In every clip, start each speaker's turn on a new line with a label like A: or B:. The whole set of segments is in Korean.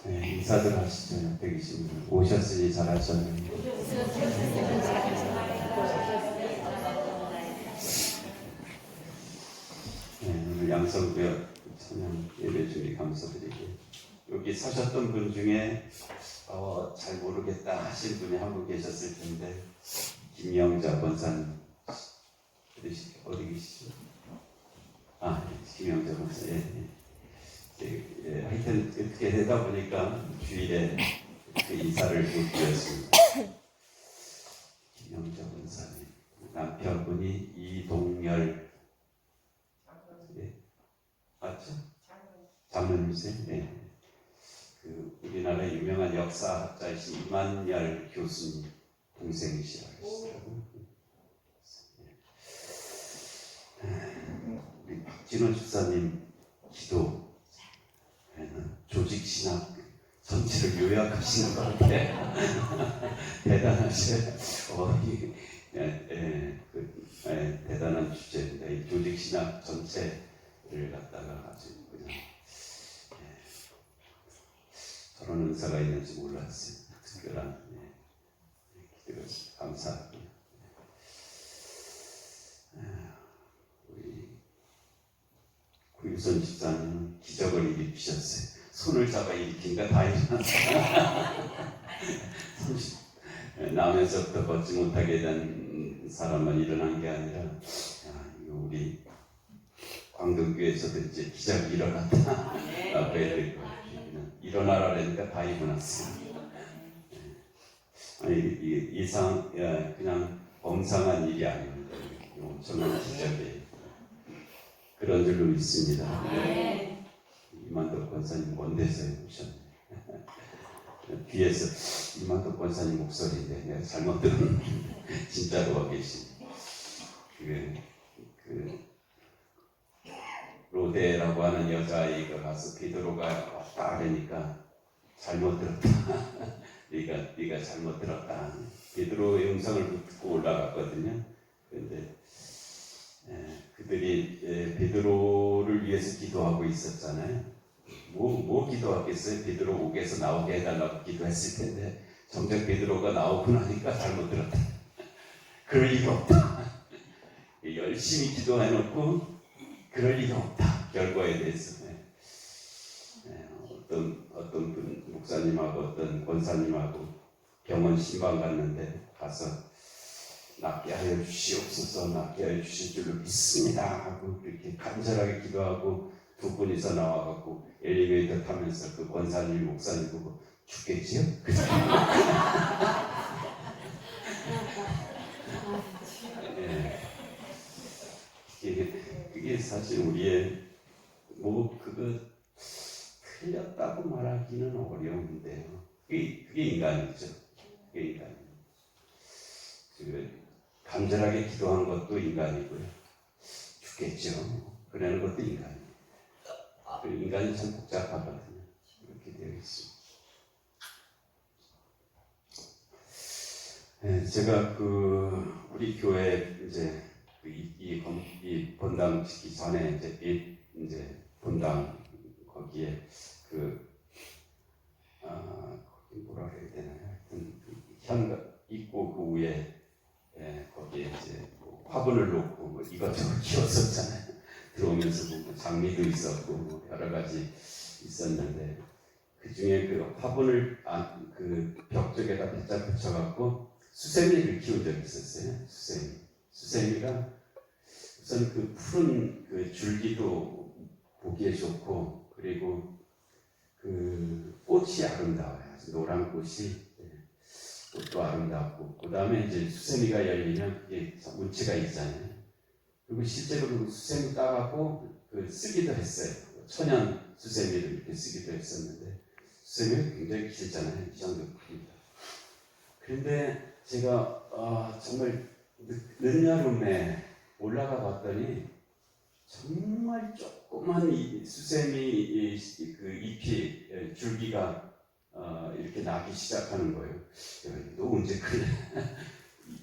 A: 네, 인사들 하시죠. 옆에 계신 분. 오셨으니 잘하셨네요. 네, 오늘 양성구역 찬양 예배 준비 감사드리고, 여기 서셨던 분 중에 잘 모르겠다 하신 분이 한 분 계셨을 텐데, 김영자 권사님 어디 계시죠? 김영자 권사. 하여튼 어떻게 되다 보니까 주일에 인사를 못 드렸습니다. 김영자 권사님, 남편분이 이동열, 맞죠? 장로님이세요? 네. 우리나라 유명한 역사학자이신 이만열 교수님 동생이시라고 했어요. 우리 박진원 집사님 기도 조직 신학 전체를 요약하시는 것 같아요. 대단하셔요. 대단한 주제입니다. 이 조직 신학 전체를 갖다가 아주 그냥 저런 은사가 있는지 몰랐어요. 특별한 기도를 감사하고요. 우리 구유선 집사님은 기적을 일으키셨어요. 손을 잡아 일으키니까 다 일어났어요. 나면서부터 걷지 못하게 된 사람만 일어난 게 아니라, 우리 광동교회에서도 이제 기적이 일어났다. 일어나라 그러니까 다 일어났어요. 이상 그냥 범상한 일이 아닙니다. 엄청난 기적이에요. 그런 줄로 믿습니다. 이만덕 권사님 원대서에 오셨네. 뒤에서 이만덕 권사님 목소리인데 내가 잘못 들은 진짜로 와 계신 로데라고 하는 여자아이가 가서 베드로가 왔다 그러니까 잘못 들었다. 네가 잘못 들었다. 베드로의 음성을 듣고 올라갔거든요. 그런데 그들이 베드로를 위해서 기도하고 있었잖아요. 뭐 기도하겠어요? 베드로 옥에서 나오게 해달라고 기도했을 텐데 정작 베드로가 나오고 나니까 잘못 들었다. 그럴 리가 없다. 열심히 기도해놓고 그럴 리가 없다. 결과에 대해서 어떤 분 목사님하고 어떤 권사님하고 병원 신방 갔는데 가서 낫게 하여 주시옵소서, 낫게 하여 주실 줄로 믿습니다 하고 이렇게 간절하게 기도하고 두 분이서 나와갖고 엘리베이터 타면서 그 권사님 목사님 보고 죽겠지요? 그게 사실 우리의 그거 틀렸다고 말하기는 어려운데요. 그게 인간이죠. 그게 인간이에요. 간절하게 기도한 것도 인간이고요. 죽겠죠. 그러는 것도 인간이에요. 인간이 참 복잡하거든요. 이렇게 되어 있습니다. 제가 우리 교회 이제 이 본당 짓기 전에 이제 본당 거기에 뭐라 그래야 되나요? 현 입구 그 위에 거기에 이제 화분을 놓고 이것저것 키웠었잖아요. 들어오면서 장미도 있었고 여러 가지 있었는데 그 중에 그 화분을 그 벽 쪽에다 배짝 붙여갖고 수세미를 키운 적이 있었어요. 수세미가 우선 그 푸른 그 줄기도 보기에 좋고 그리고 그 꽃이 아름다워요. 노란 꽃이 꽃도 아름답고 그 다음에 이제 수세미가 열리면 그게 운치가 있잖아요. 그리고 실제로 그 수세미 따갖고 쓰기도 했어요. 천연 수세미를 이렇게 쓰기도 했었는데 수세미가 굉장히 길잖아요. 이 정도 크기입니다. 그런데 제가 정말 늦여름에 올라가 봤더니 정말 조그만 수세미 그 잎이 줄기가 이렇게 나기 시작하는 거예요. 너 언제 크냐?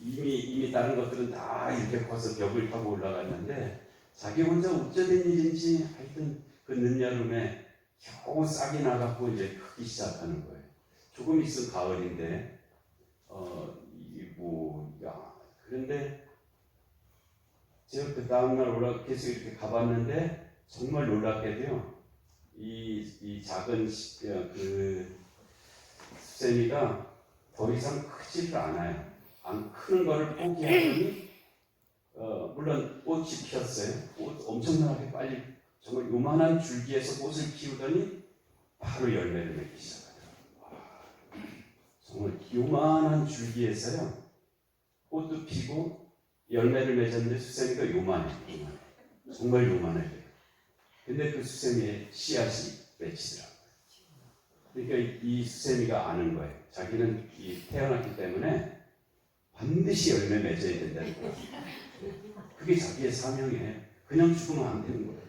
A: 이미 다른 것들은 다 이렇게 커서 벽을 타고 올라갔는데 자기 혼자 어쩌된 일인지 하여튼 그 늦여름에 겨우 싹이 나갖고 이제 크기 시작하는 거예요. 조금 있으면 가을인데, 그런데 제가 그 다음날 계속 이렇게 가봤는데, 정말 놀랍게도요, 이 작은 그 수세미가 더 이상 크지를 않아요. 안 크는 거를 포기하더니, 물론 꽃이 피었어요. 꽃 엄청나게 빨리, 정말 요만한 줄기에서 꽃을 키우더니 바로 열매를 맺기 시작하더라고요. 정말 요만한 줄기에서요, 꽃도 피고 열매를 맺었는데 수세미가 요만해요. 정말 요만해요. 근데 그 수세미에 씨앗이 맺히더라고요. 그러니까 이 수세미가 아는 거예요. 자기는 태어났기 때문에 반드시 열매 맺어야 된다는 거예요. 그게 자기의 사명이에요. 그냥 죽으면 안 되는 거예요.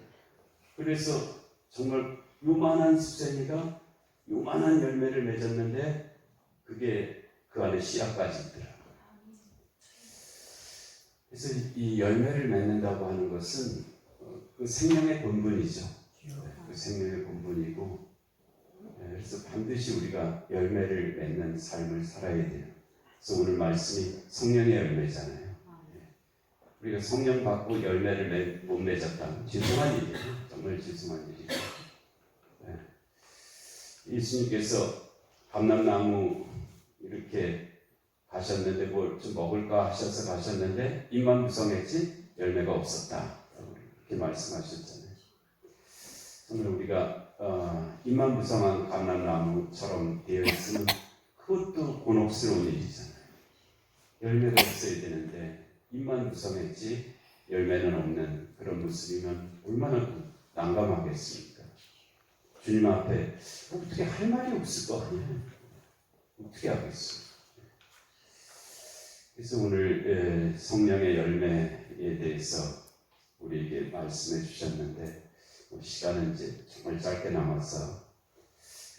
A: 그래서 정말 요만한 수세미가 요만한 열매를 맺었는데 그게 그 안에 씨앗까지 있더라고요. 그래서 이 열매를 맺는다고 하는 것은 그 생명의 본분이죠. 그 생명의 본분이고, 그래서 반드시 우리가 열매를 맺는 삶을 살아야 돼요. 그래서 오늘 말씀이 성령의 열매잖아요. 우리가 성령 받고 열매를 못 맺었다. 죄송한 일이에요. 정말 죄송한 일이에요. 예수님께서 감람나무 이렇게 가셨는데 뭘 좀 먹을까 하셔서 가셨는데 입만 무성했지 열매가 없었다. 이렇게 말씀하셨잖아요. 정말 우리가 입만 무성한 감람나무처럼 되어 있으면 그것도 곤혹스러운 일이잖아요. 열매가 있어야 되는데 입만 무성했지 열매는 없는 그런 모습이면 얼마나 난감하겠습니까? 주님 앞에 어떻게 할 말이 없을 거 아니에요. 어떻게 하겠어요? 그래서 오늘 성령의 열매에 대해서 우리에게 말씀해 주셨는데 시간은 이제 정말 짧게 남아서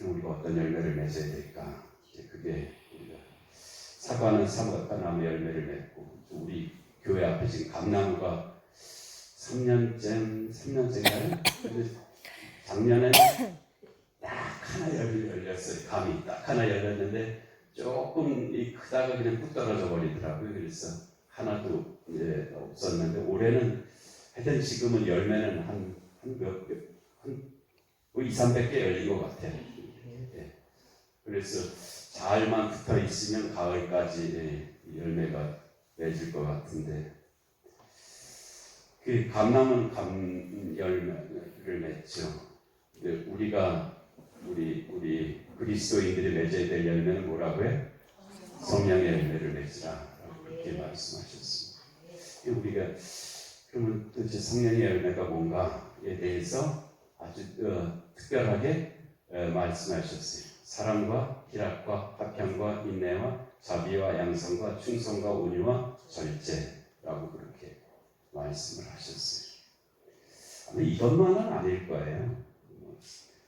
A: 우리가 어떤 열매를 맺어야 될까? 이제 그게 우리가 사과는 사과나무 열매를 맺고 우리 교회 앞에 지금 감나무가 3년째인가요? 근데 작년에 딱 하나 열렸어요. 감이 딱 하나 열렸는데 조금 크다가 그냥 뚝 떨어져 버리더라고요. 그래서 하나도 없었는데 올해는 하여튼 지금은 열매는 한 200~300개 열린 것 같아요. 그래서 잘만 붙어 있으면 가을까지 열매가 맺을 것 같은데 그 감나무는 감 열매를 맺죠. 근데 우리 그리스도인들이 맺어야 될 열매는 뭐라고요? 성령의 열매를 맺으라라고 그렇게 말씀하셨습니다. 우리가 그러면 도대체 성령의 열매가 뭔가에 대해서 아주 특별하게 말씀하셨어요. 사랑과 희락과 화평과 인내와 자비와 양성과 충성과 온유와 절제라고 그렇게 말씀을 하셨어요. 아마 이것만은 아닐 거예요.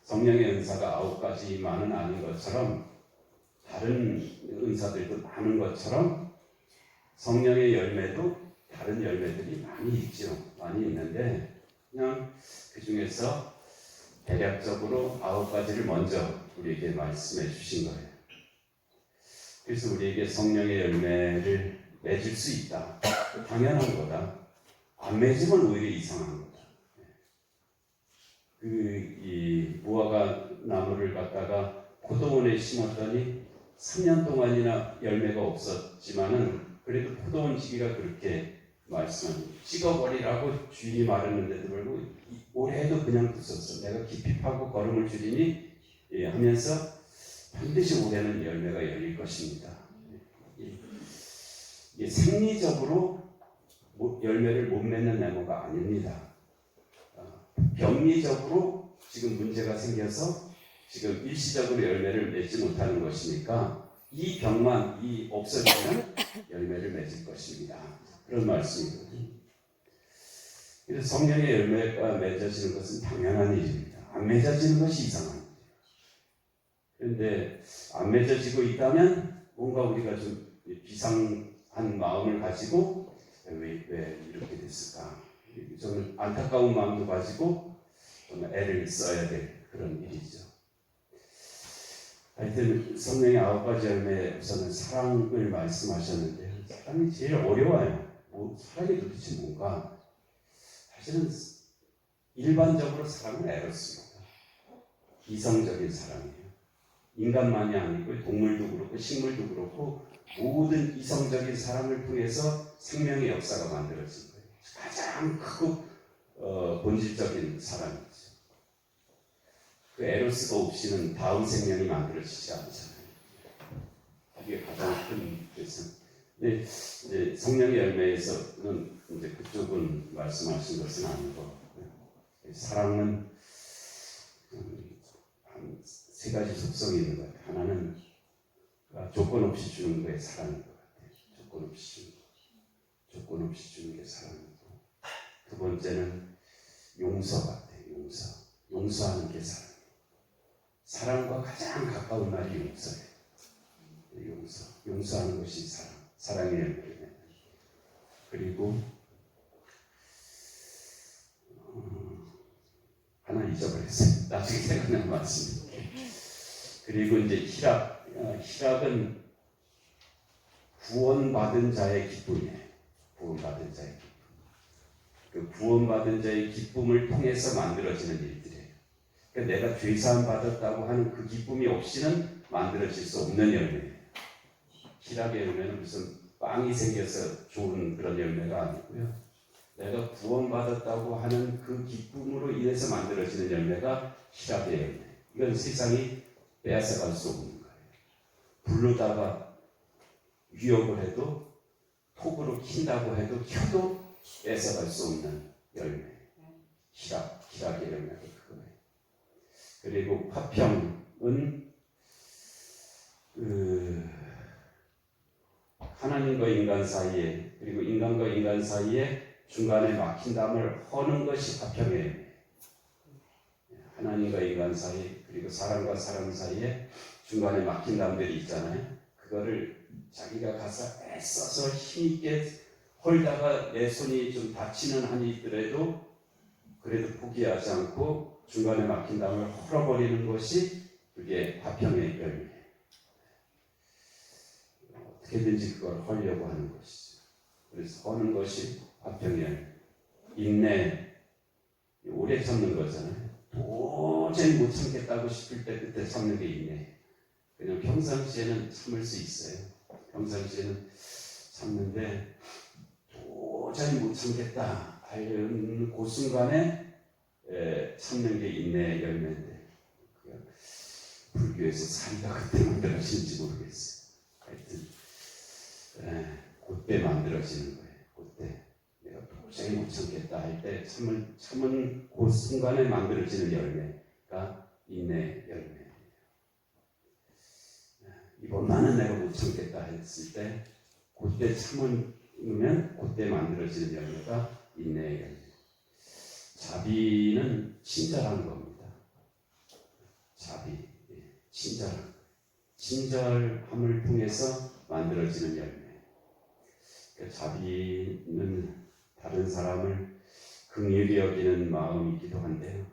A: 성령의 은사가 9가지만은 아닌 것처럼 다른 은사들도 많은 것처럼 성령의 열매도 다른 열매들이 많이 있죠. 많이 있는데 그냥 그 중에서 대략적으로 9가지를 먼저 우리에게 말씀해 주신 거예요. 그래서 우리에게 성령의 열매를 맺을 수 있다. 당연한 거다. 안 맺으면 오히려 이상한 거다. 이 무화과 나무를 갖다가 포도원에 심었더니 3년 동안이나 열매가 없었지만은 그래도 포도원 지기가 그렇게 말씀합니다. 찍어버리라고 주인이 말했는데도 불구하고 올해도 그냥 뒀었어. 내가 깊이 파고 거름을 줄이니 하면서 반드시 올해는 열매가 열릴 것입니다. 이게 생리적으로 열매를 못 맺는 나무가 아닙니다. 병리적으로 지금 문제가 생겨서 지금 일시적으로 열매를 맺지 못하는 것이니까 이 병만 없어지면 열매를 맺을 것입니다. 그런 말씀이거든요. 그래서 성령의 열매가 맺어지는 것은 당연한 일입니다. 안 맺어지는 것이 이상한 일이에요. 그런데 안 맺어지고 있다면 뭔가 우리가 좀 비상한 마음을 가지고 왜 이렇게 됐을까? 저는 안타까운 마음도 가지고 정말 애를 써야 될 그런 일이죠. 하여튼 성령의 9가지 열매 우선은 사랑을 말씀하셨는데요. 사랑이 제일 어려워요. 사랑이 도대체 뭔가? 사실은 일반적으로 사랑은 에로스입니다. 이성적인 사랑이에요. 인간만이 아니고 동물도 그렇고 식물도 그렇고 모든 이성적인 사랑을 통해서 생명의 역사가 만들어진 거예요. 가장 크고 본질적인 사랑이죠. 그 에로스가 없이는 다음 생명이 만들어지지 않잖아요. 이게 가장 큰 뜻은. 근데 이제 성령의 열매에서는 이제 그쪽은 말씀하신 것은 아닌 것 같고요. 사랑은 한 3가지 속성이 있는 것 같아요. 하나는 조건 없이 주는 거에 사랑인 것 같아요. 조건 없이 주는 거. 조건 없이 주는 게 사랑이고, 두 번째는 용서 같아요. 용서하는 게 사랑이에요. 사랑과 가장 가까운 말이 용서예요. 용서하는 것이 사랑의 열매예요. 그리고 하나 잊어버렸어요. 나중에 생각나는 말씀드릴게요. 그리고 이제 희락은 구원받은 자의 기쁨이에요. 구원받은 자의 기쁨. 그 구원받은 자의 기쁨을 통해서 만들어지는 일들이에요. 그러니까 내가 죄사함 받았다고 하는 그 기쁨이 없이는 만들어질 수 없는 열매예요. 희락의 열매는 무슨 빵이 생겨서 좋은 그런 열매가 아니고요. 내가 구원받았다고 하는 그 기쁨으로 인해서 만들어지는 열매가 희락의 열매. 이건 세상이 빼앗아갈 수 없는 거예요. 부르다가 위협을 해도, 톡으로 킨다고 해도 켜도 뺏어갈 수 없는 열매. 희락의 열매가 그거예요. 그리고 화평은 하나님과 인간 사이에, 그리고 인간과 인간 사이에 중간에 막힌 담을 허는 것이 화평의 열매. 하나님과 인간 사이, 그리고 사람과 사람 사이에 중간에 막힌 담들이 있잖아요. 그거를 자기가 가서 애써서 힘있게 헐다가 내 손이 좀 다치는 한이 있더라도 그래도 포기하지 않고 중간에 막힌 담을 헐어버리는 것이 그게 화평의 열매예요. 어떻게든지 그걸 헐려고 하는 것이죠. 그래서 허는 것이 화평의 열매. 인내, 오래 참는 거잖아요. 도저히 못 참겠다고 싶을 때 그때 참는 게 인내예요. 그냥 평상시에는 참을 수 있어요. 평상시에는 참는데 도저히 못 참겠다 하는 그 순간에 참는 게 인내의 열매인데, 불교에서 사리가 그때 만들어지는지 모르겠어요. 하여튼 그때 만들어지는 거예요. 그때 내가 도저히 못 참겠다 할 때 참은 그 순간에 만들어지는 열매가 인내의 열매. 이번만은 내가 못 참겠다 했을 때 그때 참으면 그때 만들어지는 열매가 인내의 열매. 자비는 친절한 겁니다. 자비, 친절함을 통해서 만들어지는 열매. 그러니까 자비는 다른 사람을 긍휼히 여기는 마음이기도 한데요.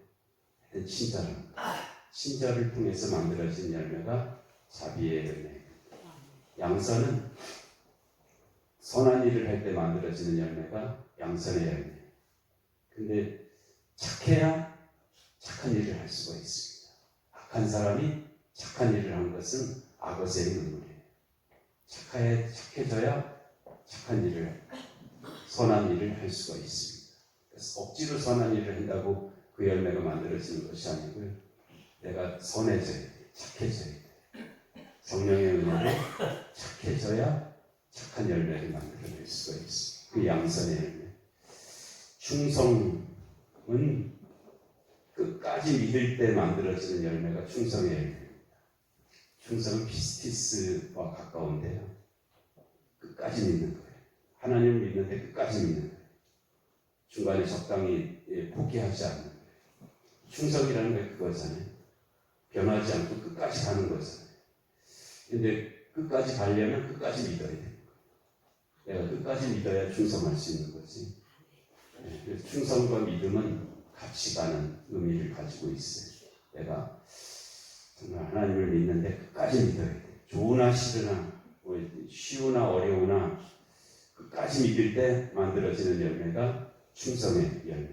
A: 친절을 통해서 만들어진 열매가 자비의 열매. 양선은 선한 일을 할 때 만들어지는 열매가 양선의 열매. 근데 착해야 착한 일을 할 수가 있습니다. 악한 사람이 착한 일을 한 것은 악어새의 눈물이에요. 착해져야 착한 일을, 선한 일을 할 수가 있습니다. 그래서 억지로 선한 일을 한다고 그 열매가 만들어지는 것이 아니고요. 내가 선해져야 돼요. 착해져야 돼요. 성령의 은혜로 착해져야 착한 열매를 만들어낼 수가 있습니다. 그 양선의 열매. 충성은 끝까지 믿을 때 만들어지는 열매가 충성의 열매입니다. 충성은 피스티스와 가까운데요. 끝까지 믿는 거예요. 하나님을 믿는데 끝까지 믿는 거예요. 중간에 적당히 포기하지 않는 거예요. 충성이라는 게 그거잖아요. 변하지 않고 끝까지 가는 거잖아요. 근데 끝까지 가려면 끝까지 믿어야 돼요. 내가 끝까지 믿어야 충성할 수 있는 거지. 그래서 충성과 믿음은 같이 가는 의미를 가지고 있어요. 내가 정말 하나님을 믿는데 끝까지 믿어야 돼. 좋으나 싫으나 쉬우나 어려우나 끝까지 믿을 때 만들어지는 열매가 충성의 열매.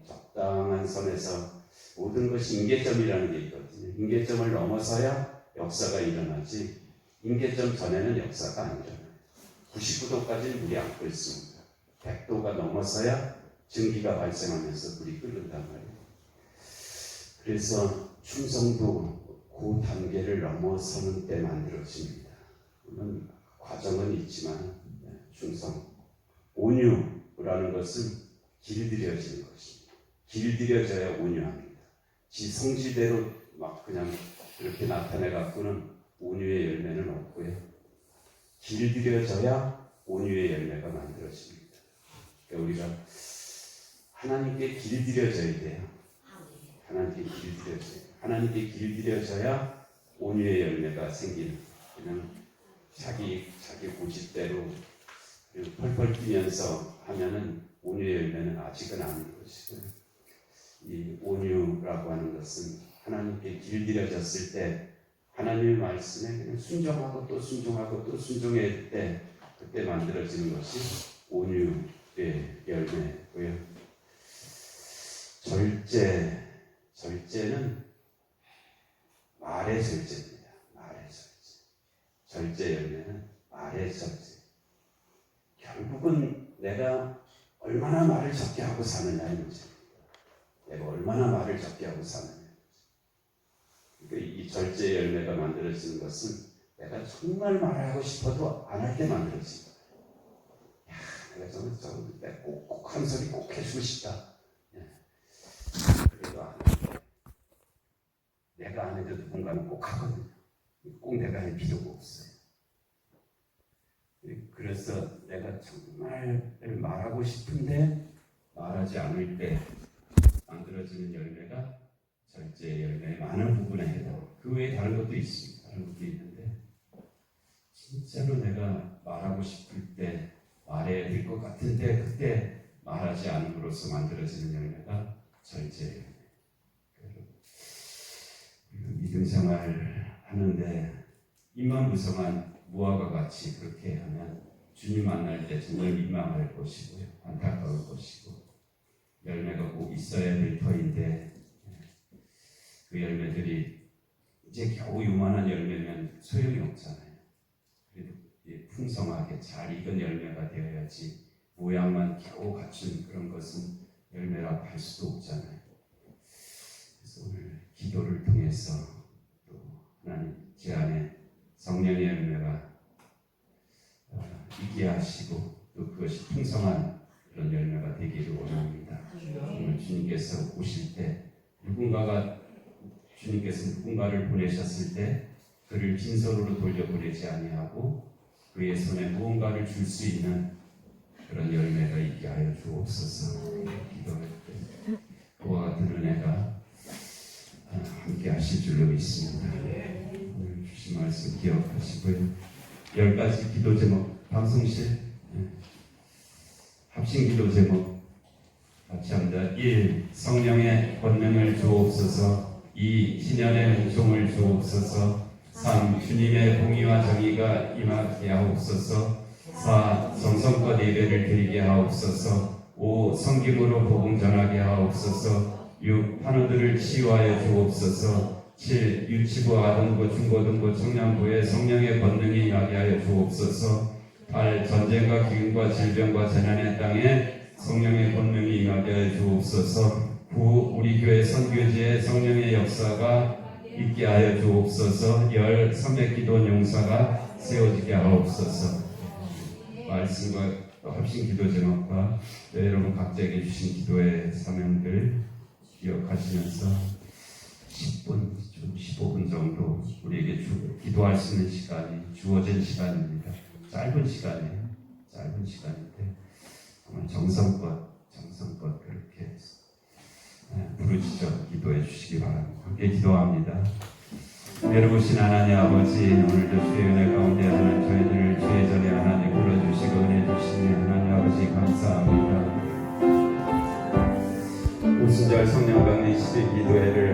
A: 적당한 선에서 모든 것이 임계점이라는 게 있거든요. 임계점을 넘어서야 역사가 일어나지 임계점 전에는 역사가 안 일어나요. 99도까지는 물이 안 끓습니다. 100도가 넘어서야 증기가 발생하면서 물이 끓는단 말이에요. 그래서 충성도 그 단계를 넘어서는 때 만들어집니다. 물론 과정은 있지만 충성, 온유라는 것은 길들여지는 것입니다. 길들여져야 온유합니다. 지 성질대로 막 그냥 이렇게 나타내 갖고는 온유의 열매는 없고요. 길들여져야 온유의 열매가 만들어집니다. 그러니까 우리가 하나님께 길들여져야 돼요. 하나님께 길들여져야 돼요. 하나님께 길들여져야 온유의 열매가 생기는. 그냥 자기 고집대로 펄펄 뛰면서 하면은 온유의 열매는 아직은 아닌 것이고요. 이 온유라고 하는 것은 하나님께 길들여졌을 때 하나님의 말씀에 그냥 순종하고 또 순종하고 또 순종해야 될 때 그때 만들어지는 것이 온유의 열매고요. 절제는 말의 절제입니다. 말의 절제. 절제 열매는 말의 절제. 결국은 내가 얼마나 말을 적게 하고 사느냐의 문제입니다. 내가 얼마나 말을 적게 하고 사느냐. 그러니까 이 절제 열매가 만들어지는 것은 내가 정말 말하고 싶어도 안 할 때 만들어진 거예요. 내가 정말 꼭 한 소리 꼭 해주고 싶다. 그래도 안 해. 내가 안 해도 누군가는 꼭 하거든요. 꼭 내가 할 필요가 없어요. 그래서 내가 정말 말하고 싶은데 말하지 않을 때 만들어지는 열매가 절제 열매의 많은 부분에 해당합니다. 그 외에 다른 것도 있습니다. 다른 것도 있는데 진짜로 내가 말하고 싶을 때 말해야 될 것 같은데 그때 말하지 않음으로써 만들어지는 열매가 절제 열매. 믿음 생활 하는데 이만무성한 무화과 같이 그렇게 하면 주님 만날 때 정말 민망할 것이고요. 안타까울 것이고 열매가 꼭 있어야 될 터인데 그 열매들이 이제 겨우 요만한 열매면 소용이 없잖아요. 그래도 풍성하게 잘 익은 열매가 되어야지 모양만 겨우 갖춘 그런 것은 열매라고 할 수도 없잖아요. 그래서 오늘 기도를 통해서 또 하나님 제 안에 성령의 열매가 있게 하시고 또 그것이 풍성한 그런 열매가 되기를 원합니다. 오늘 주님께서 오실 때 주님께서 누군가를 보내셨을 때 그를 빈손으로 돌려보내지 아니하고 그의 손에 무언가를 줄 수 있는 그런 열매가 있게 하여 주옵소서. 기도할 때 그와 같은 은혜가 함께 하실 줄로 믿습니다. 오늘 주신 말씀 기억하시고요. 10가지 기도 제목 방송실 합심 기도 제목 같이 합니다. 1. 성령의 권능을 주옵소서. 2. 신년의 은총을 주옵소서. 3. 주님의 공의와 정의가 임하게 하옵소서. 4. 정성껏 예배를 드리게 하옵소서. 5. 성김으로 복음 전하게 하옵소서. 6. 환우들을 치유하여 주옵소서. 7. 유치부, 아동부, 중고등부, 청년부에 성령의 권능이 임하게 하여 주옵소서. 8. 전쟁과 기근과 질병과 재난의 땅에 성령의 권능이 임하게 하여 주옵소서. 9. 우리 교회 선교지에 성령의 역사가 있게 하여 주옵소서. 10. 선백기도 용사가 세워지게 하옵소서. 말씀과 합심 기도 제목과 여러분 각자에게 주신 기도의 사명들 기억하시면서 10분, 15분 정도 우리에게 기도할 수 있는 시간이 주어진 시간입니다. 짧은 시간이에요. 짧은 시간인데 정말 정성껏 그렇게 부르짖어 기도해 주시기 바랍니다. 함께 기도합니다. 여러분신 하나님 아버지, 오늘도 주의 은혜 가운데 하나님 저희들을 주의 전에 하나님 불러주시고 은혜 주시니 하나님 아버지 감사합니다. 오순절 성령 강림 시대 기도회를